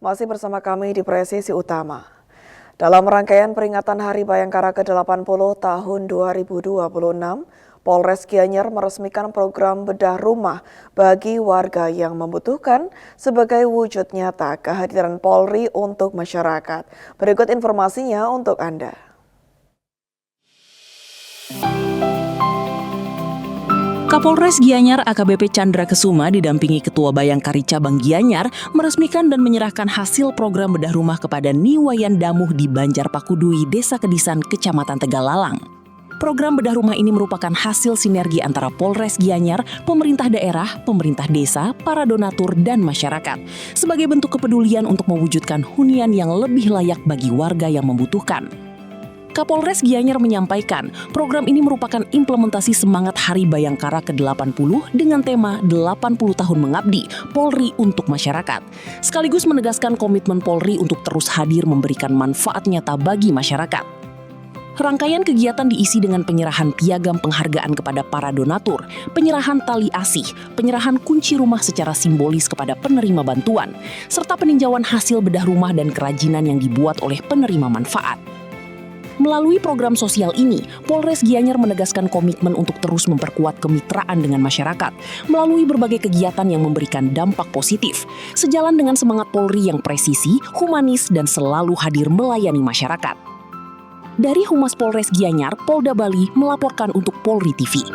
Masih bersama kami di Presisi Utama. Dalam rangkaian peringatan Hari Bayangkara ke-80 tahun 2026, Polres Gianyar meresmikan program bedah rumah bagi warga yang membutuhkan sebagai wujud nyata kehadiran Polri untuk masyarakat. Berikut informasinya untuk Anda. Kapolres Gianyar AKBP Chandra Kesuma didampingi Ketua Bayangkari Cabang Gianyar meresmikan dan menyerahkan hasil program bedah rumah kepada Niwayan Damuh di Banjar Pakudui, Desa Kedisan, Kecamatan Tegalalang. Program bedah rumah ini merupakan hasil sinergi antara Polres Gianyar, pemerintah daerah, pemerintah desa, para donatur, dan masyarakat sebagai bentuk kepedulian untuk mewujudkan hunian yang lebih layak bagi warga yang membutuhkan. Kapolres Gianyar menyampaikan, program ini merupakan implementasi semangat Hari Bayangkara ke-80 dengan tema 80 tahun mengabdi, Polri untuk masyarakat. Sekaligus menegaskan komitmen Polri untuk terus hadir memberikan manfaat nyata bagi masyarakat. Rangkaian kegiatan diisi dengan penyerahan piagam penghargaan kepada para donatur, penyerahan tali asih, penyerahan kunci rumah secara simbolis kepada penerima bantuan, serta peninjauan hasil bedah rumah dan kerajinan yang dibuat oleh penerima manfaat. Melalui program sosial ini, Polres Gianyar menegaskan komitmen untuk terus memperkuat kemitraan dengan masyarakat melalui berbagai kegiatan yang memberikan dampak positif, sejalan dengan semangat Polri yang presisi, humanis, dan selalu hadir melayani masyarakat. Dari Humas Polres Gianyar, Polda Bali melaporkan untuk Polri TV.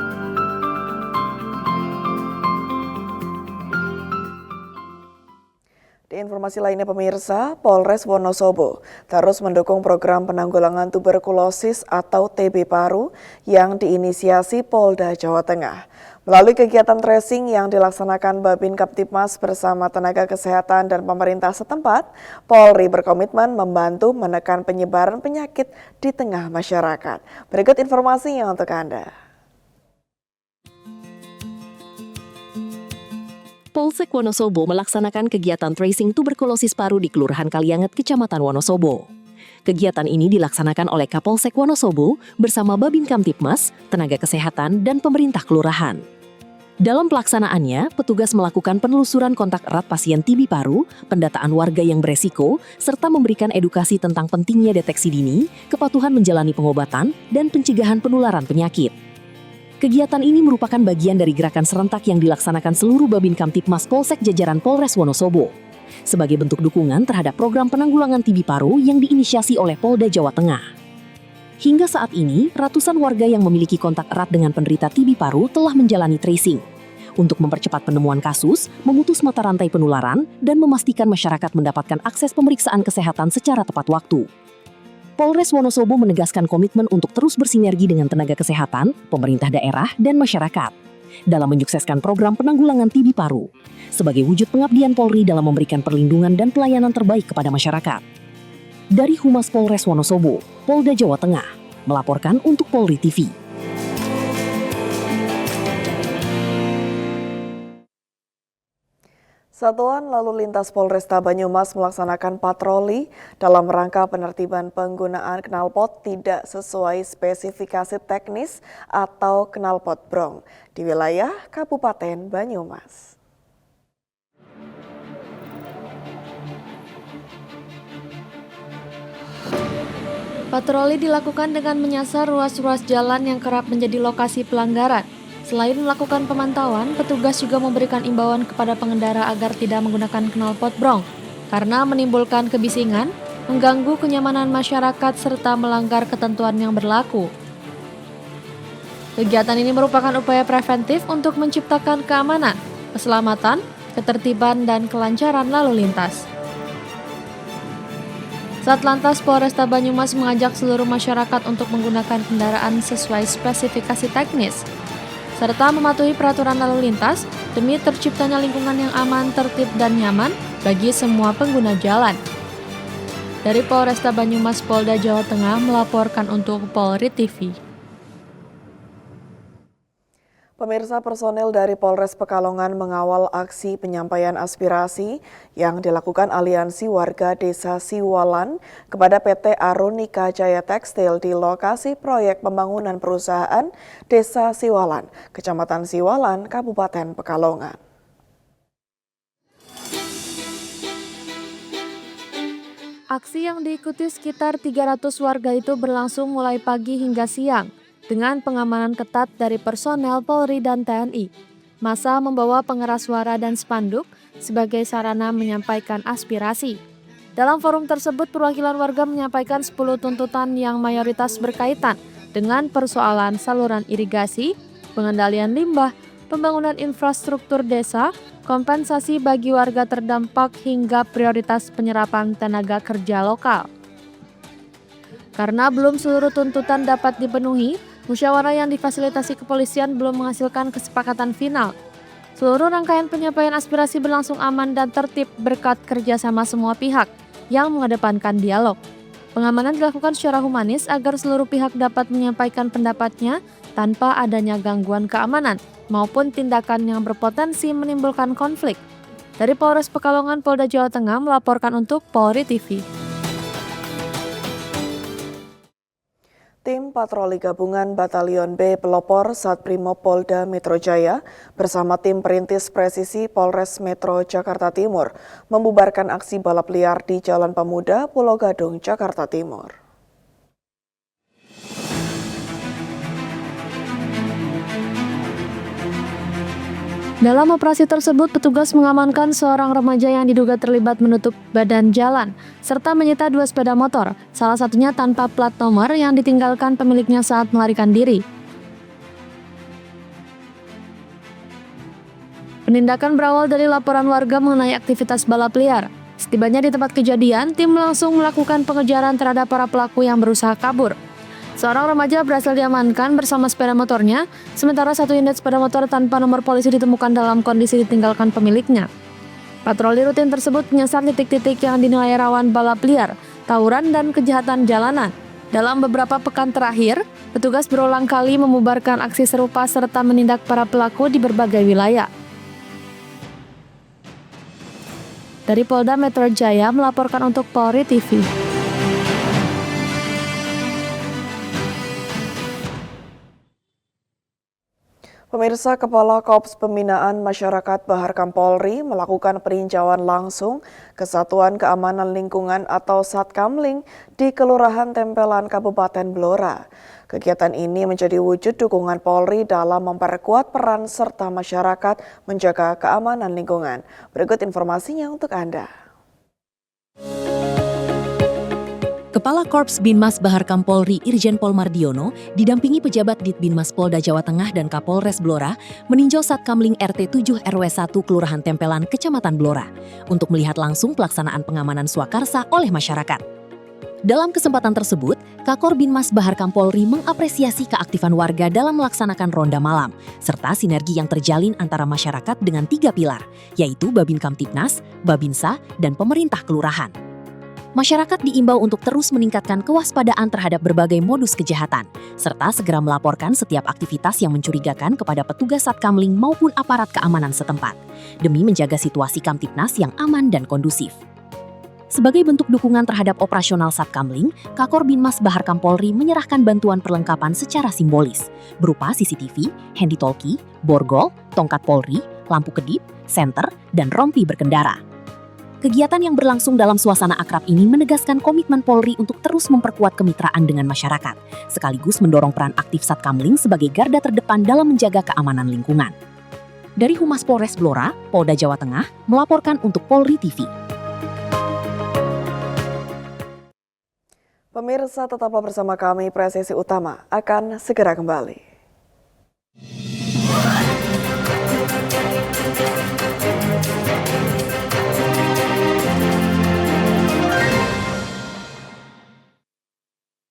Di informasi lainnya pemirsa, Polres Wonosobo terus mendukung program penanggulangan tuberkulosis atau TB Paru yang diinisiasi Polda Jawa Tengah. Melalui kegiatan tracing yang dilaksanakan Babin Kaptipmas bersama tenaga kesehatan dan pemerintah setempat, Polri berkomitmen membantu menekan penyebaran penyakit di tengah masyarakat. Berikut informasinya untuk Anda. Polsek Wonosobo melaksanakan kegiatan tracing tuberkulosis paru di Kelurahan Kalianget, Kecamatan Wonosobo. Kegiatan ini dilaksanakan oleh Kapolsek Wonosobo bersama Babin Kamtipmas, tenaga kesehatan, dan pemerintah kelurahan. Dalam pelaksanaannya, petugas melakukan penelusuran kontak erat pasien TB paru, pendataan warga yang beresiko, serta memberikan edukasi tentang pentingnya deteksi dini, kepatuhan menjalani pengobatan, dan pencegahan penularan penyakit. Kegiatan ini merupakan bagian dari gerakan serentak yang dilaksanakan seluruh Babin Kamtipmas Polsek jajaran Polres Wonosobo sebagai bentuk dukungan terhadap program penanggulangan TB paru yang diinisiasi oleh Polda Jawa Tengah. Hingga saat ini, ratusan warga yang memiliki kontak erat dengan penderita TB paru telah menjalani tracing untuk mempercepat penemuan kasus, memutus mata rantai penularan, dan memastikan masyarakat mendapatkan akses pemeriksaan kesehatan secara tepat waktu. Polres Wonosobo menegaskan komitmen untuk terus bersinergi dengan tenaga kesehatan, pemerintah daerah, dan masyarakat dalam menyukseskan program penanggulangan TB paru sebagai wujud pengabdian Polri dalam memberikan perlindungan dan pelayanan terbaik kepada masyarakat. Dari Humas Polres Wonosobo, Polda Jawa Tengah, melaporkan untuk Polri TV. Satuan Lalu Lintas Polresta Banyumas melaksanakan patroli dalam rangka penertiban penggunaan knalpot tidak sesuai spesifikasi teknis atau knalpot brong di wilayah Kabupaten Banyumas. Patroli dilakukan dengan menyasar ruas-ruas jalan yang kerap menjadi lokasi pelanggaran. Selain melakukan pemantauan, petugas juga memberikan imbauan kepada pengendara agar tidak menggunakan knalpot brong karena menimbulkan kebisingan, mengganggu kenyamanan masyarakat serta melanggar ketentuan yang berlaku. Kegiatan ini merupakan upaya preventif untuk menciptakan keamanan, keselamatan, ketertiban, dan kelancaran lalu lintas. Satlantas Polresta Banyumas mengajak seluruh masyarakat untuk menggunakan kendaraan sesuai spesifikasi teknis serta mematuhi peraturan lalu lintas demi terciptanya lingkungan yang aman, tertib, dan nyaman bagi semua pengguna jalan. Dari Polresta Banyumas, Polda Jawa Tengah melaporkan untuk Polri TV. Pemirsa, personel dari Polres Pekalongan mengawal aksi penyampaian aspirasi yang dilakukan Aliansi Warga Desa Siwalan kepada PT Arunika Jaya Tekstil di lokasi proyek pembangunan perusahaan Desa Siwalan, Kecamatan Siwalan, Kabupaten Pekalongan. Aksi yang diikuti sekitar 300 warga itu berlangsung mulai pagi hingga siang dengan pengamanan ketat dari personel Polri dan TNI. Massa membawa pengeras suara dan spanduk sebagai sarana menyampaikan aspirasi. Dalam forum tersebut, perwakilan warga menyampaikan 10 tuntutan yang mayoritas berkaitan dengan persoalan saluran irigasi, pengendalian limbah, pembangunan infrastruktur desa, kompensasi bagi warga terdampak hingga prioritas penyerapan tenaga kerja lokal. Karena belum seluruh tuntutan dapat dipenuhi, musyawarah yang difasilitasi kepolisian belum menghasilkan kesepakatan final. Seluruh rangkaian penyampaian aspirasi berlangsung aman dan tertib berkat kerjasama semua pihak yang mengedepankan dialog. Pengamanan dilakukan secara humanis agar seluruh pihak dapat menyampaikan pendapatnya tanpa adanya gangguan keamanan maupun tindakan yang berpotensi menimbulkan konflik. Dari Polres Pekalongan, Polda Jawa Tengah melaporkan untuk Polri TV. Tim Patroli Gabungan Batalion B Pelopor Satprimo Polda Metro Jaya bersama tim perintis presisi Polres Metro Jakarta Timur membubarkan aksi balap liar di Jalan Pemuda, Pulau Gadung, Jakarta Timur. Dalam operasi tersebut, petugas mengamankan seorang remaja yang diduga terlibat menutup badan jalan, serta menyita 2 sepeda motor, salah satunya tanpa plat nomor yang ditinggalkan pemiliknya saat melarikan diri. Penindakan berawal dari laporan warga mengenai aktivitas balap liar. Setibanya di tempat kejadian, tim langsung melakukan pengejaran terhadap para pelaku yang berusaha kabur. Seorang remaja berhasil diamankan bersama sepeda motornya, sementara 1 unit sepeda motor tanpa nomor polisi ditemukan dalam kondisi ditinggalkan pemiliknya. Patroli rutin tersebut menyasar titik-titik yang dinilai rawan balap liar, tawuran, dan kejahatan jalanan. Dalam beberapa pekan terakhir, petugas berulang kali membubarkan aksi serupa serta menindak para pelaku di berbagai wilayah. Dari Polda Metro Jaya melaporkan untuk Polri TV. Pemirsa, Kepala Korps Pembinaan Masyarakat Baharkam Polri melakukan peninjauan langsung ke Satuan Keamanan Lingkungan atau Satkamling di Kelurahan Tempelan, Kabupaten Blora. Kegiatan ini menjadi wujud dukungan Polri dalam memperkuat peran serta masyarakat menjaga keamanan lingkungan. Berikut informasinya untuk Anda. Kepala Korps Binmas Baharkam Polri Irjen Pol Mardiono didampingi pejabat Ditbinmas Polda Jawa Tengah dan Kapolres Blora meninjau Satkamling RT 7 RW 1 Kelurahan Tempelan, Kecamatan Blora untuk melihat langsung pelaksanaan pengamanan swakarsa oleh masyarakat. Dalam kesempatan tersebut, Kakor Binmas Baharkam Polri mengapresiasi keaktifan warga dalam melaksanakan ronda malam, serta sinergi yang terjalin antara masyarakat dengan 3 pilar, yaitu Babin Kamtibnas, Babinsa, dan pemerintah kelurahan. Masyarakat diimbau untuk terus meningkatkan kewaspadaan terhadap berbagai modus kejahatan, serta segera melaporkan setiap aktivitas yang mencurigakan kepada petugas Satkamling maupun aparat keamanan setempat, demi menjaga situasi Kamtibnas yang aman dan kondusif. Sebagai bentuk dukungan terhadap operasional Satkamling, Kakor Binmas Baharkam Polri menyerahkan bantuan perlengkapan secara simbolis, berupa CCTV, handy talkie, borgol, tongkat Polri, lampu kedip, senter, dan rompi berkendara. Kegiatan yang berlangsung dalam suasana akrab ini menegaskan komitmen Polri untuk terus memperkuat kemitraan dengan masyarakat, sekaligus mendorong peran aktif Satkamling sebagai garda terdepan dalam menjaga keamanan lingkungan. Dari Humas Polres Blora, Polda Jawa Tengah, melaporkan untuk Polri TV. Pemirsa, tetaplah bersama kami, Presisi Utama akan segera kembali.